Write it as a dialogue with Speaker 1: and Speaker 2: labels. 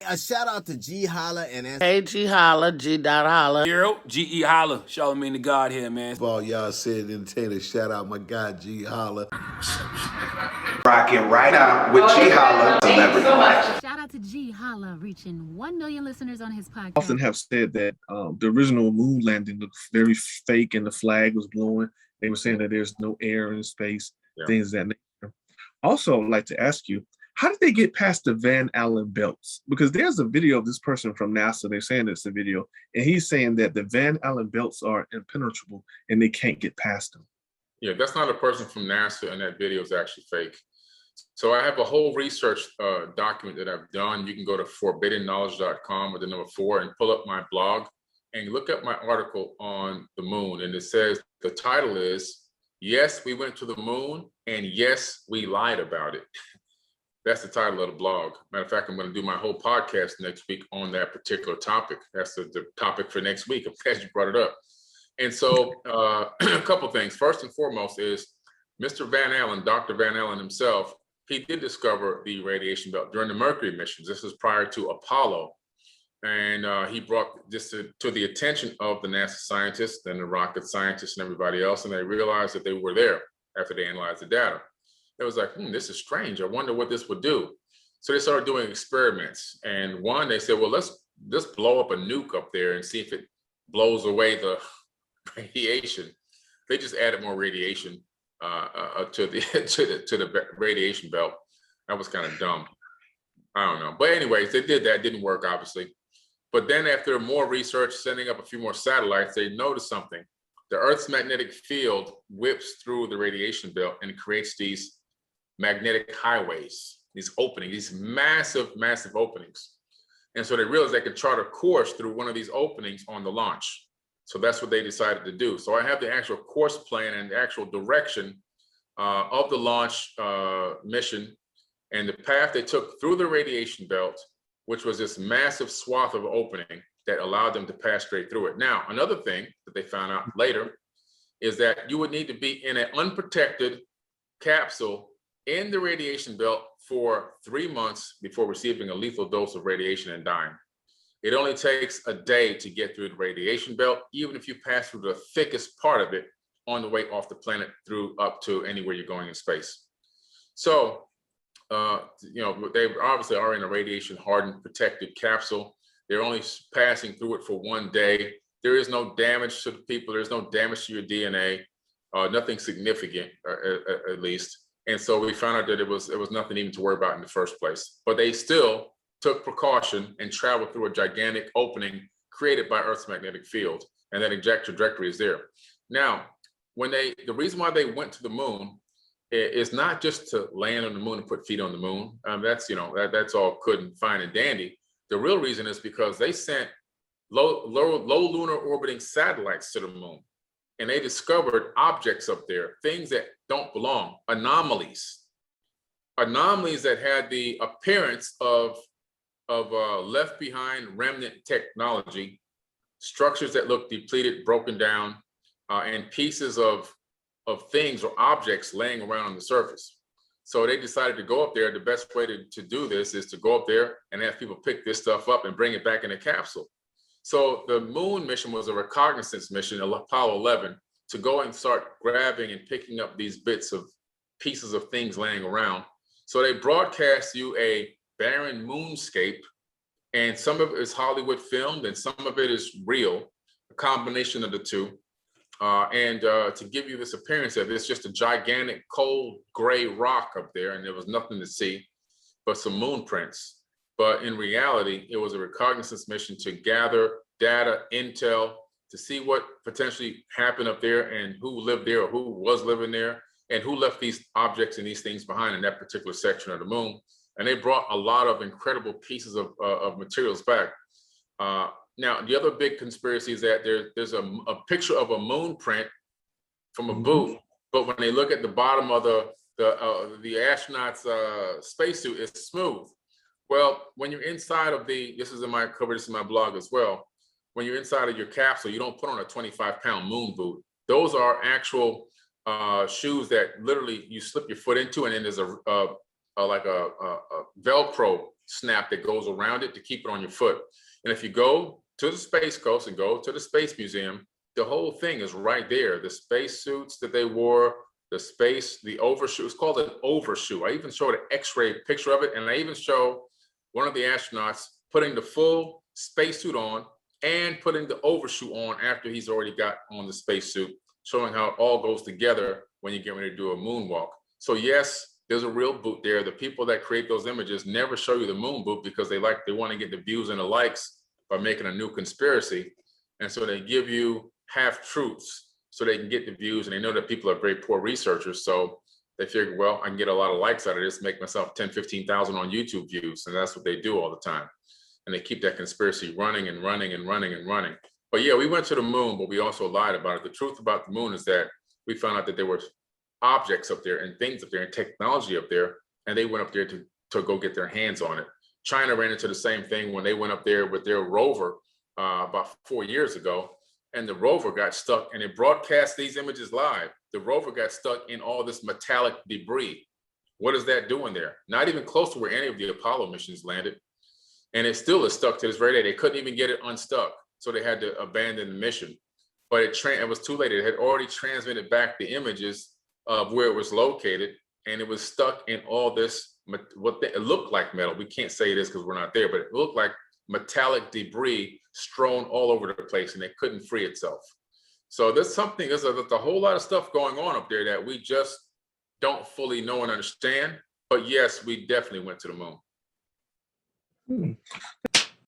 Speaker 1: A shout out to Ge.Holla and
Speaker 2: Hey, GeHolla, G.Holla.
Speaker 3: Ge.Holla, Charlamagne the God here, man.
Speaker 4: All y'all said entertainer, shout out my guy Ge.Holla.
Speaker 5: Rocking right now with Ge.Holla, Celebrity Life.
Speaker 6: Shout out to Ge.Holla reaching 1 million listeners on his podcast.
Speaker 7: Often have said that the original moon landing looked very fake and the flag was blowing. They were saying that there's no air in space, things of that nature. Also, I'd like to ask you, how did they get past the Van Allen belts? Because there's a video of this person from NASA. They're saying it's a video, and he's saying that the Van Allen belts are impenetrable and they can't get past them.
Speaker 8: Yeah, that's not a person from NASA, and that video is actually fake. So I have a whole research document that I've done. You can go to forbiddenknowledge.com with the number 4 and pull up my blog and look up my article on the moon. And it says, the title is, Yes, We Went to the Moon, and Yes, We Lied About It. That's the title of the blog. Matter of fact, I'm going to do my whole podcast next week on that particular topic. That's the topic for next week. I'm glad you brought it up. And so a couple things. First and foremost is Mr. Van Allen, Dr. Van Allen himself, he did discover the radiation belt during the Mercury missions. This was prior to Apollo. And he brought this to the attention of the NASA scientists and the rocket scientists and everybody else. And they realized that they were there after they analyzed the data. It was like, this is strange. I wonder what this would do. So they started doing experiments. And one, they said, well, let's blow up a nuke up there and see if it blows away the radiation. They just added more radiation to the radiation belt. That was kind of dumb. I don't know. But anyways, they did that. It didn't work, obviously. But then after more research, sending up a few more satellites, they noticed something. The Earth's magnetic field whips through the radiation belt and creates these magnetic highways, these openings, these massive, massive openings. And so they realized they could chart a course through one of these openings on the launch. So that's what they decided to do. So I have the actual course plan and the actual direction of the launch mission and the path they took through the radiation belt, which was this massive swath of opening that allowed them to pass straight through it. Now, another thing that they found out later is that you would need to be in an unprotected capsule in the radiation belt for 3 months before receiving a lethal dose of radiation and dying. It only takes a day to get through the radiation belt, even if you pass through the thickest part of it on the way off the planet through up to anywhere you're going in space. So, they obviously are in a radiation hardened protected capsule. They're only passing through it for 1 day. There is no damage to the people. There's no damage to your DNA, nothing significant, at least. And so we found out that it was nothing even to worry about in the first place. But they still took precaution and traveled through a gigantic opening created by Earth's magnetic field. And that exact trajectory is there. Now, the reason why they went to the moon is not just to land on the moon and put feet on the moon. That's all good and fine and dandy. The real reason is because they sent low lunar orbiting satellites to the moon. And they discovered objects up there, things that don't belong, anomalies that had the appearance of left behind remnant technology, structures that look depleted, broken down, and pieces of things or objects laying around on the surface. So they decided to go up there. The best way to do this is to go up there and have people pick this stuff up and bring it back in a capsule. So the moon mission was a reconnaissance mission, Apollo 11, to go and start grabbing and picking up these pieces of things laying around. So they broadcast you a barren moonscape, and some of it is Hollywood filmed and some of it is real, a combination of the two. To give you this appearance of it's just a gigantic cold gray rock up there, and there was nothing to see but some moon prints. But in reality, it was a reconnaissance mission to gather data, intel, to see what potentially happened up there and who lived there or who was living there and who left these objects and these things behind in that particular section of the moon. And they brought a lot of incredible pieces of materials back. Now, the other big conspiracy is that there's a picture of a moon print from a boot, but when they look at the bottom of the astronaut's spacesuit, it's smooth. Well, when you're inside of this is in my blog as well. When you're inside of your capsule, you don't put on a 25-pound moon boot. Those are actual shoes that literally you slip your foot into, and then there's a Velcro snap that goes around it to keep it on your foot. And if you go to the Space Coast and go to the Space Museum, the whole thing is right there. The space suits that they wore, the overshoe. It's called an overshoe. I even showed an X-ray picture of it, and I even show one of the astronauts putting the full spacesuit on and putting the overshoe on after he's already got on the spacesuit, showing how it all goes together when you get ready to do a moonwalk. So yes, there's a real boot there. The people that create those images never show you the moon boot because they want to get the views and the likes by making a new conspiracy. And so they give you half truths so they can get the views, and they know that people are very poor researchers. So they figure, well, I can get a lot of likes out of this, make myself 10, 15,000 on YouTube views. And that's what they do all the time. And they keep that conspiracy running and running and running and running. But yeah, we went to the moon, but we also lied about it. The truth about the moon is that we found out that there were objects up there and things up there and technology up there, and they went up there to go get their hands on it. China ran into the same thing when they went up there with their rover about 4 years ago, and the rover got stuck, and it broadcast these images live. The rover got stuck in all this metallic debris. What is that doing there? Not even close to where any of the Apollo missions landed. And it still is stuck to this very day. They couldn't even get it unstuck. So they had to abandon the mission. But it was too late. It had already transmitted back the images of where it was located. And it was stuck in all this, it looked like metal. We can't say this because we're not there, but it looked like metallic debris strewn all over the place, and it couldn't free itself. So there's a whole lot of stuff going on up there that we just don't fully know and understand. But yes, we definitely went to the moon.